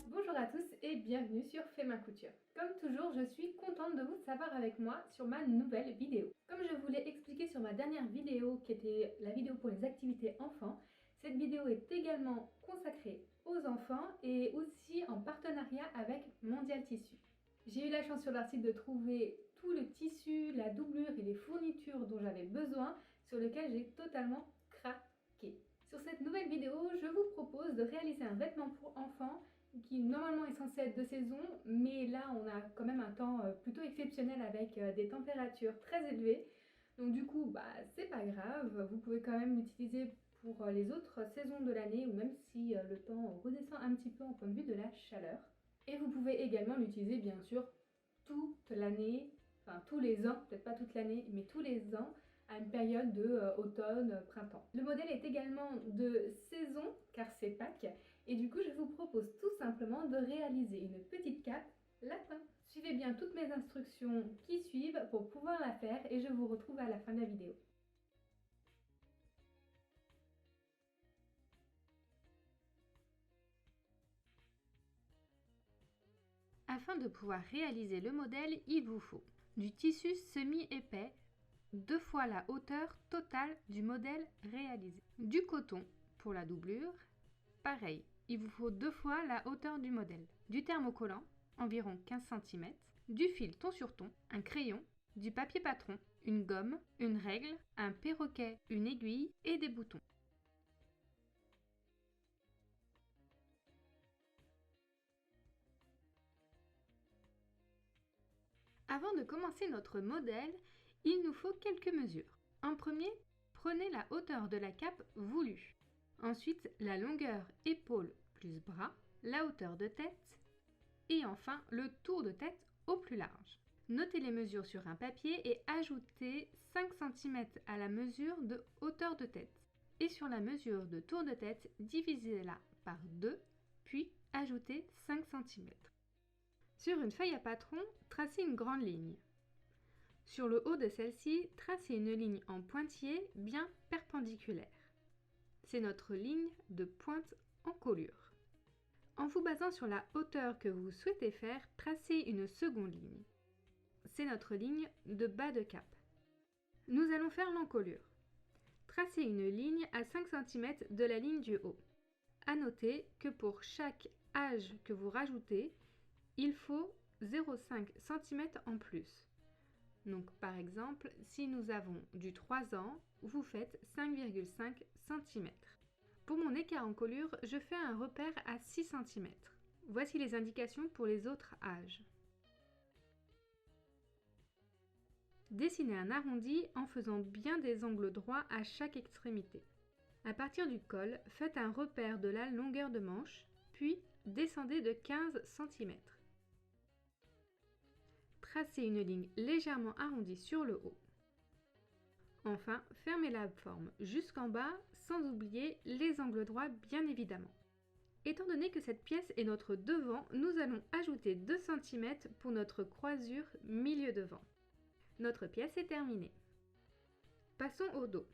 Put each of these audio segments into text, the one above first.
Bonjour à tous et bienvenue sur Fais ma couture. Comme toujours, je suis contente de vous savoir avec moi sur ma nouvelle vidéo. Comme je vous l'ai expliqué sur ma dernière vidéo qui était la vidéo pour les activités enfants, cette vidéo est également consacrée aux enfants et aussi en partenariat avec Mondial Tissu. J'ai eu la chance sur leur site de trouver tout le tissu, la doublure et les fournitures dont j'avais besoin, sur lesquelles j'ai totalement craqué. Sur cette nouvelle vidéo, je vous propose de réaliser un vêtement pour enfants qui normalement est censé être de saison, mais là on a quand même un temps plutôt exceptionnel avec des températures très élevées. Donc du coup, c'est pas grave, vous pouvez quand même l'utiliser pour les autres saisons de l'année ou même si le temps redescend un petit peu en point de vue de la chaleur. Et vous pouvez également l'utiliser bien sûr toute l'année, enfin tous les ans, peut-être pas toute l'année, mais tous les ans à une période de automne, printemps. Le modèle est également de saison car c'est Pâques et du coup je vous propose tout simplement de réaliser une petite cape lapin. Suivez bien toutes mes instructions qui suivent pour pouvoir la faire et je vous retrouve à la fin de la vidéo. Afin de pouvoir réaliser le modèle, il vous faut du tissu semi-épais, 2 fois la hauteur totale du modèle réalisé. Du coton pour la doublure, pareil, il vous faut 2 fois la hauteur du modèle. Du thermocollant, environ 15 cm, du fil ton sur ton, un crayon, du papier patron, une gomme, une règle, un perroquet, une aiguille et des boutons. Avant de commencer notre modèle, il nous faut quelques mesures. En premier, prenez la hauteur de la cape voulue. Ensuite, la longueur épaule plus bras, la hauteur de tête et enfin le tour de tête au plus large. Notez les mesures sur un papier et ajoutez 5 cm à la mesure de hauteur de tête. Et sur la mesure de tour de tête, divisez-la par 2, puis ajoutez 5 cm. Sur une feuille à patron, tracez une grande ligne. Sur le haut de celle-ci, tracez une ligne en pointillé bien perpendiculaire. C'est notre ligne de pointe encolure. En vous basant sur la hauteur que vous souhaitez faire, tracez une seconde ligne. C'est notre ligne de bas de cape. Nous allons faire l'encolure. Tracez une ligne à 5 cm de la ligne du haut. À noter que pour chaque âge que vous rajoutez, il faut 0,5 cm en plus. Donc par exemple, si nous avons du 3 ans, vous faites 5,5 cm. Pour mon écart en colure, je fais un repère à 6 cm. Voici les indications pour les autres âges. Dessinez un arrondi en faisant bien des angles droits à chaque extrémité. À partir du col, faites un repère de la longueur de manche, puis descendez de 15 cm. Tracez une ligne légèrement arrondie sur le haut. Enfin, fermez la forme jusqu'en bas, sans oublier les angles droits bien évidemment. Étant donné que cette pièce est notre devant, nous allons ajouter 2 cm pour notre croisure milieu devant. Notre pièce est terminée. Passons au dos.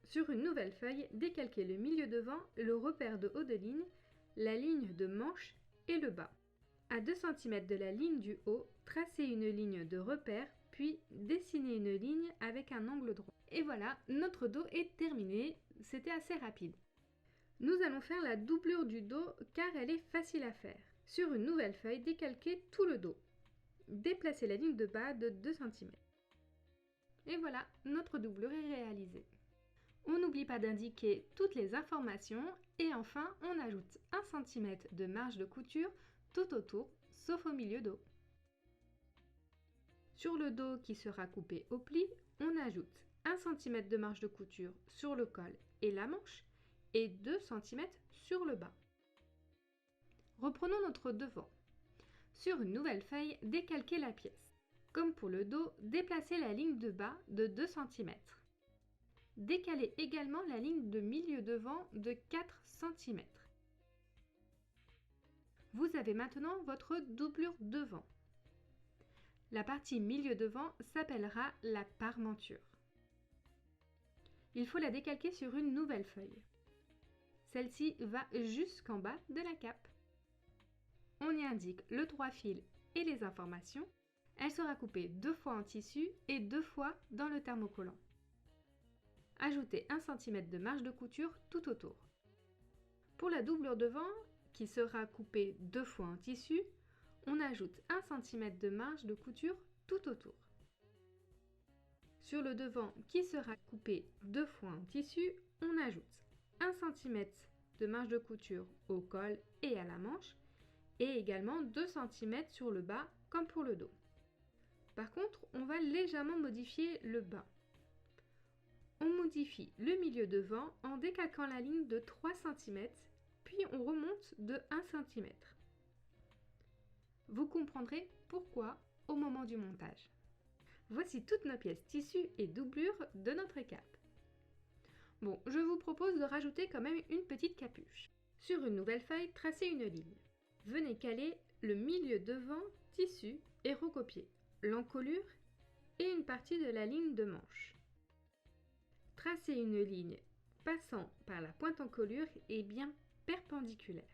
Sur une nouvelle feuille, décalquez le milieu devant, le repère de haut de ligne, la ligne de manche et le bas. À 2 cm de la ligne du haut, tracez une ligne de repère, puis dessinez une ligne avec un angle droit. Et voilà, notre dos est terminé, c'était assez rapide. Nous allons faire la doublure du dos car elle est facile à faire. Sur une nouvelle feuille, décalquez tout le dos. Déplacez la ligne de bas de 2 cm. Et voilà, notre doublure est réalisée. On n'oublie pas d'indiquer toutes les informations et enfin on ajoute 1 cm de marge de couture tout autour, sauf au milieu dos. Sur le dos qui sera coupé au pli, on ajoute 1 cm de marge de couture sur le col et la manche et 2 cm sur le bas. Reprenons notre devant. Sur une nouvelle feuille, décalquez la pièce. Comme pour le dos, déplacez la ligne de bas de 2 cm. Décalez également la ligne de milieu devant de 4 cm. Vous avez maintenant votre doublure devant. La partie milieu devant s'appellera la parmenture. il faut la décalquer sur une nouvelle feuille. Celle-ci va jusqu'en bas de la cape. On y indique le 3 fils et les informations. Elle sera coupée 2 fois en tissu et 2 fois dans le thermocollant. Ajoutez 1 cm de marge de couture tout autour. Pour la doublure devant, qui sera coupée 2 fois en tissu, on ajoute 1 cm de marge de couture tout autour. Sur le devant, qui sera coupé 2 fois en tissu, on ajoute 1 cm de marge de couture au col et à la manche, et également 2 cm sur le bas comme pour le dos. Par contre, on va légèrement modifier le bas. On modifie le milieu devant en décalquant la ligne de 3 cm, puis on remonte de 1 cm. Vous comprendrez pourquoi au moment du montage. Voici toutes nos pièces tissu et doublure de notre cape. Bon, je vous propose de rajouter quand même une petite capuche. Sur une nouvelle feuille, tracez une ligne. Venez caler le milieu devant tissu et recopier l'encolure et une partie de la ligne de manche. Tracez une ligne passant par la pointe encolure et bien perpendiculaire.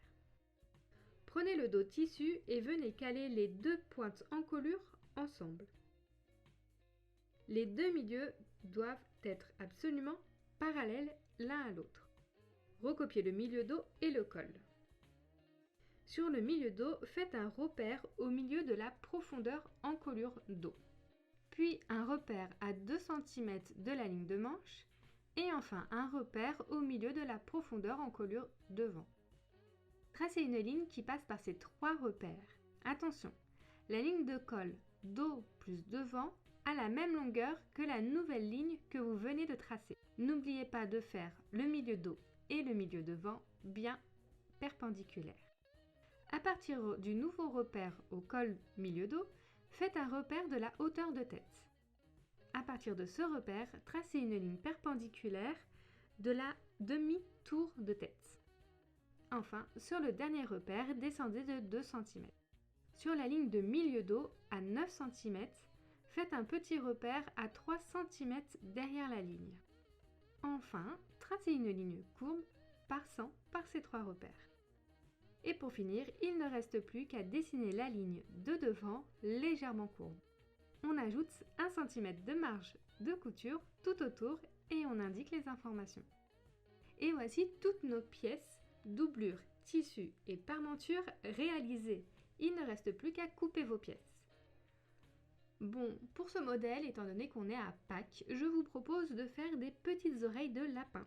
Prenez le dos tissu et venez caler les 2 pointes encolure ensemble. Les 2 milieux doivent être absolument parallèles l'un à l'autre. Recopiez le milieu dos et le col. Sur le milieu dos, faites un repère au milieu de la profondeur encolure dos. Puis un repère à 2 cm de la ligne de manche et enfin un repère au milieu de la profondeur encolure devant. Tracez une ligne qui passe par ces 3 repères. Attention, la ligne de col dos plus devant a la même longueur que la nouvelle ligne que vous venez de tracer. N'oubliez pas de faire le milieu dos et le milieu devant bien perpendiculaires. À partir du nouveau repère au col milieu dos, faites un repère de la hauteur de tête. À partir de ce repère, tracez une ligne perpendiculaire de la demi-tour de tête. Enfin, sur le dernier repère, descendez de 2 cm. Sur la ligne de milieu dos, à 9 cm, faites un petit repère à 3 cm derrière la ligne. Enfin, tracez une ligne courbe passant par ces 3 repères. Et pour finir, il ne reste plus qu'à dessiner la ligne de devant légèrement courbe. On ajoute 1 cm de marge de couture tout autour et on indique les informations. Et voici toutes nos pièces, doublure, tissu et parmenture réalisées. Il ne reste plus qu'à couper vos pièces. Bon, pour ce modèle, étant donné qu'on est à Pâques, je vous propose de faire des petites oreilles de lapin.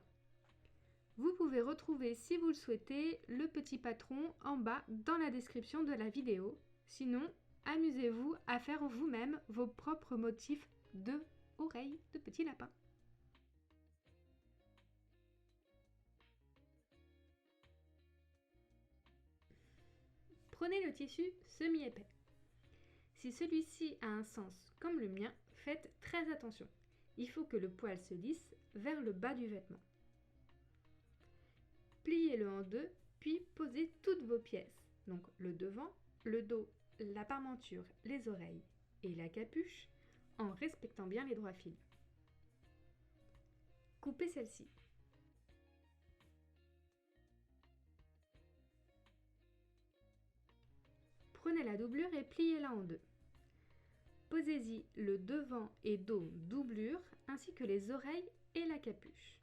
Vous pouvez retrouver, si vous le souhaitez, le petit patron en bas dans la description de la vidéo. Sinon, amusez-vous à faire vous-même vos propres motifs de oreilles de petits lapins. Prenez le tissu semi-épais. Si celui-ci a un sens comme le mien, faites très attention. Il faut que le poil se lisse vers le bas du vêtement. Pliez-le en deux, puis posez toutes vos pièces, donc le devant, le dos, la parmenture, les oreilles et la capuche, en respectant bien les droits fils. Coupez celle-ci. Prenez la doublure et pliez-la en deux. Posez-y le devant et dos doublure, ainsi que les oreilles et la capuche.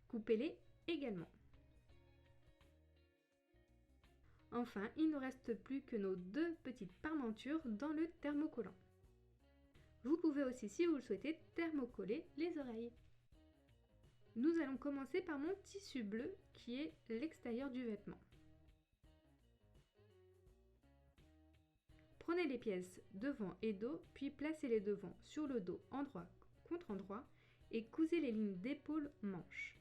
Coupez-les également. Enfin, il ne reste plus que nos 2 petites parmentures dans le thermocollant. Vous pouvez aussi, si vous le souhaitez, thermocoller les oreilles. Nous allons commencer par mon tissu bleu qui est l'extérieur du vêtement. Prenez les pièces devant et dos, puis placez les devants sur le dos endroit contre endroit et cousez les lignes d'épaule manches.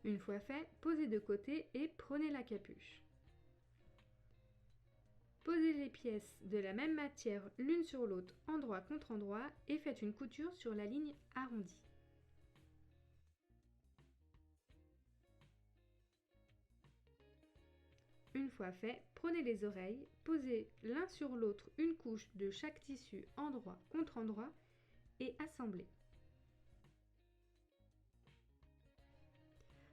Une fois fait, posez de côté et prenez la capuche. Posez les pièces de la même matière l'une sur l'autre, endroit contre endroit, et faites une couture sur la ligne arrondie. Une fois fait, prenez les oreilles, posez l'un sur l'autre une couche de chaque tissu endroit contre endroit et assemblez.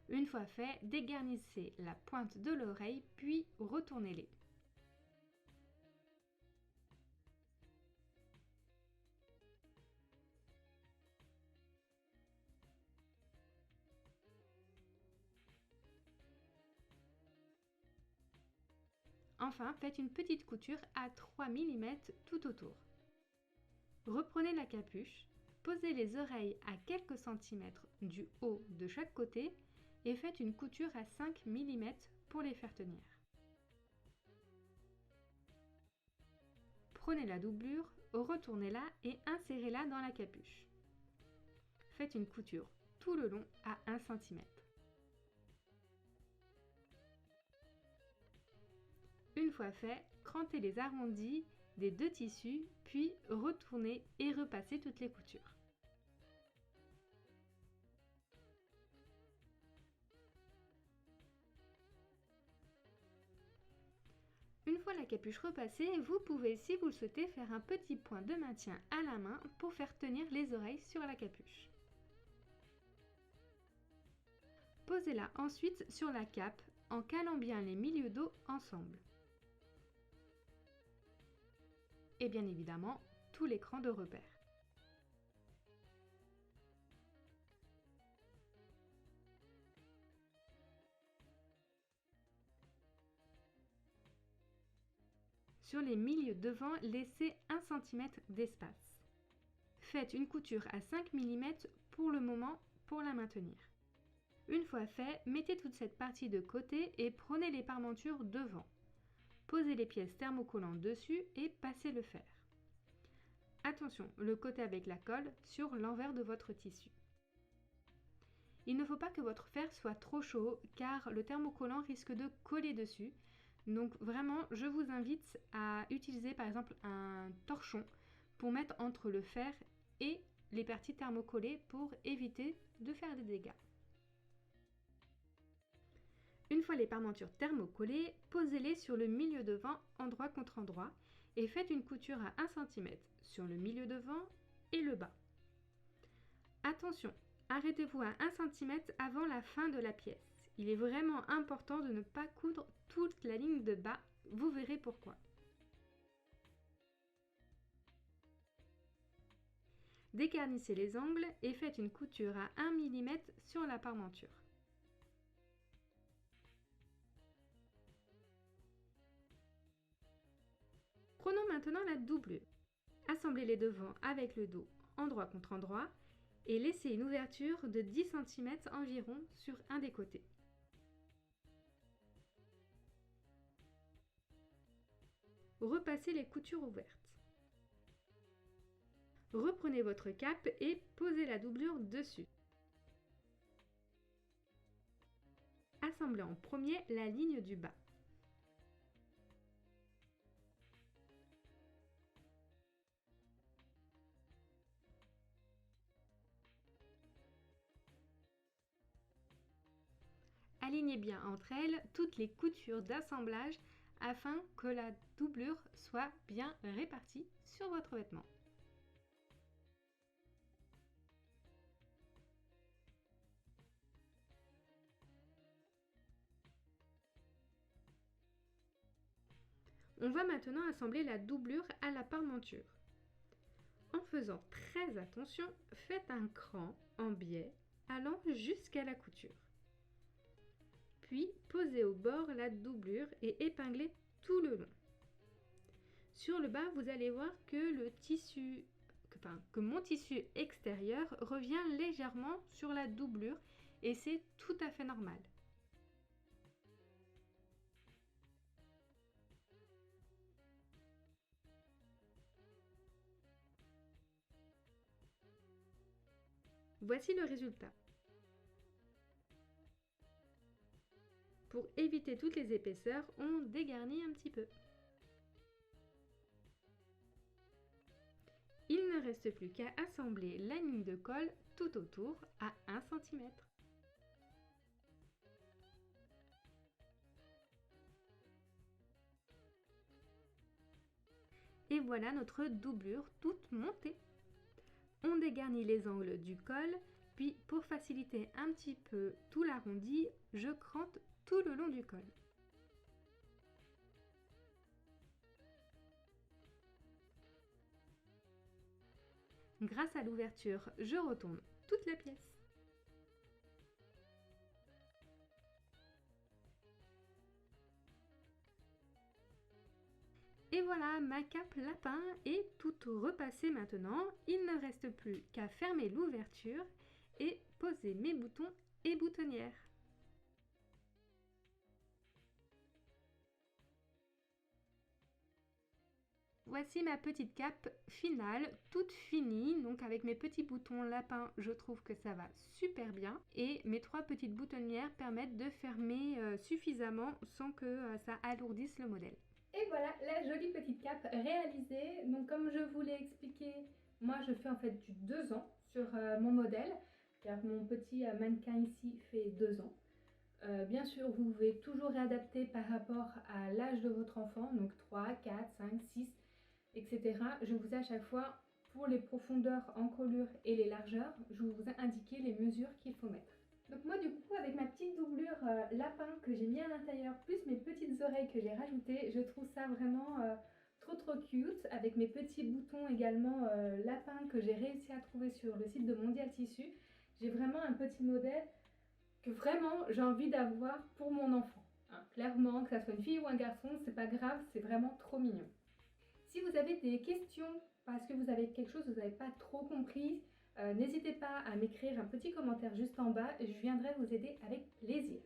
Une fois fait, dégarnissez la pointe de l'oreille puis retournez-les. Enfin, faites une petite couture à 3 mm tout autour. Reprenez la capuche, posez les oreilles à quelques centimètres du haut de chaque côté et faites une couture à 5 mm pour les faire tenir. Prenez la doublure, retournez-la et insérez-la dans la capuche. Faites une couture tout le long à 1 cm. Une fois fait, crantez les arrondis des deux tissus, puis retournez et repassez toutes les coutures. Une fois la capuche repassée, vous pouvez, si vous le souhaitez, faire un petit point de maintien à la main pour faire tenir les oreilles sur la capuche. Posez-la ensuite sur la cape en calant bien les milieux dos ensemble. Et bien évidemment, tout l'écran de repère. Sur les milieux devant, laissez 1 cm d'espace. Faites une couture à 5 mm pour le moment pour la maintenir. Une fois fait, mettez toute cette partie de côté et prenez les parmentures devant. Posez les pièces thermocollantes dessus et passez le fer. Attention, le côté avec la colle sur l'envers de votre tissu. Il ne faut pas que votre fer soit trop chaud car le thermocollant risque de coller dessus. Donc vraiment, je vous invite à utiliser par exemple un torchon pour mettre entre le fer et les parties thermocollées pour éviter de faire des dégâts. Une fois les parmentures thermocollées, posez-les sur le milieu devant endroit contre endroit et faites une couture à 1 cm sur le milieu devant et le bas. Attention, arrêtez-vous à 1 cm avant la fin de la pièce. Il est vraiment important de ne pas coudre toute la ligne de bas, vous verrez pourquoi. Dégarnissez les angles et faites une couture à 1 mm sur la parmenture. Prenons maintenant la doublure. Assemblez les devants avec le dos endroit contre endroit et laissez une ouverture de 10 cm environ sur un des côtés. Repassez les coutures ouvertes. Reprenez votre cape et posez la doublure dessus. Assemblez en premier la ligne du bas. Alignez bien entre elles toutes les coutures d'assemblage afin que la doublure soit bien répartie sur votre vêtement. On va maintenant assembler la doublure à la parmenture. En faisant très attention, faites un cran en biais allant jusqu'à la couture. Puis posez au bord la doublure et épinglez tout le long. Sur le bas, vous allez voir que mon tissu extérieur revient légèrement sur la doublure et c'est tout à fait normal. Voici le résultat. Pour éviter toutes les épaisseurs, on dégarnit un petit peu. Il ne reste plus qu'à assembler la ligne de colle tout autour à 1 cm. voilà notre doublure toute montée. On dégarnit les angles du col, puis pour faciliter un petit peu tout l'arrondi, je crante tout le long du col. Grâce à l'ouverture, je retourne toute la pièce. Et voilà, ma cape lapin est toute repassée maintenant. Il ne reste plus qu'à fermer l'ouverture et poser mes boutons et boutonnières. Voici ma petite cape finale, toute finie, donc avec mes petits boutons lapin, je trouve que ça va super bien. Et mes 3 petites boutonnières permettent de fermer suffisamment sans que ça alourdisse le modèle. Et voilà la jolie petite cape réalisée. Donc comme je vous l'ai expliqué, moi je fais en fait du 2 ans sur mon modèle, car mon petit mannequin ici fait 2 ans. Bien sûr, vous pouvez toujours réadapter par rapport à l'âge de votre enfant, donc 3, 4, 5, 6, etc. Je vous ai à chaque fois, pour les profondeurs en colure et les largeurs, je vous ai indiqué les mesures qu'il faut mettre. Donc moi du coup, avec ma petite doublure lapin que j'ai mis à l'intérieur, plus mes petites oreilles que j'ai rajoutées, je trouve ça vraiment trop cute, avec mes petits boutons également lapin que j'ai réussi à trouver sur le site de Mondial Tissu. J'ai vraiment un petit modèle que vraiment j'ai envie d'avoir pour mon enfant. Hein, clairement, que ça soit une fille ou un garçon, c'est pas grave, c'est vraiment trop mignon. Si vous avez des questions parce que vous avez quelque chose que vous n'avez pas trop compris, n'hésitez pas à m'écrire un petit commentaire juste en bas et je viendrai vous aider avec plaisir.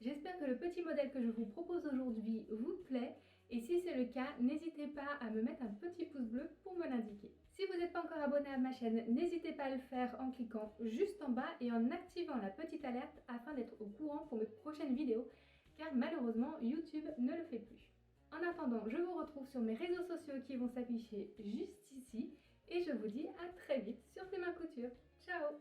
J'espère que le petit modèle que je vous propose aujourd'hui vous plaît et si c'est le cas, n'hésitez pas à me mettre un petit pouce bleu pour me l'indiquer. Si vous n'êtes pas encore abonné à ma chaîne, n'hésitez pas à le faire en cliquant juste en bas et en activant la petite alerte afin d'être au courant pour mes prochaines vidéos car malheureusement YouTube ne le fait plus. En attendant, je vous retrouve sur mes réseaux sociaux qui vont s'afficher juste ici et je vous dis à très vite sur Tes Mains Couture. Ciao!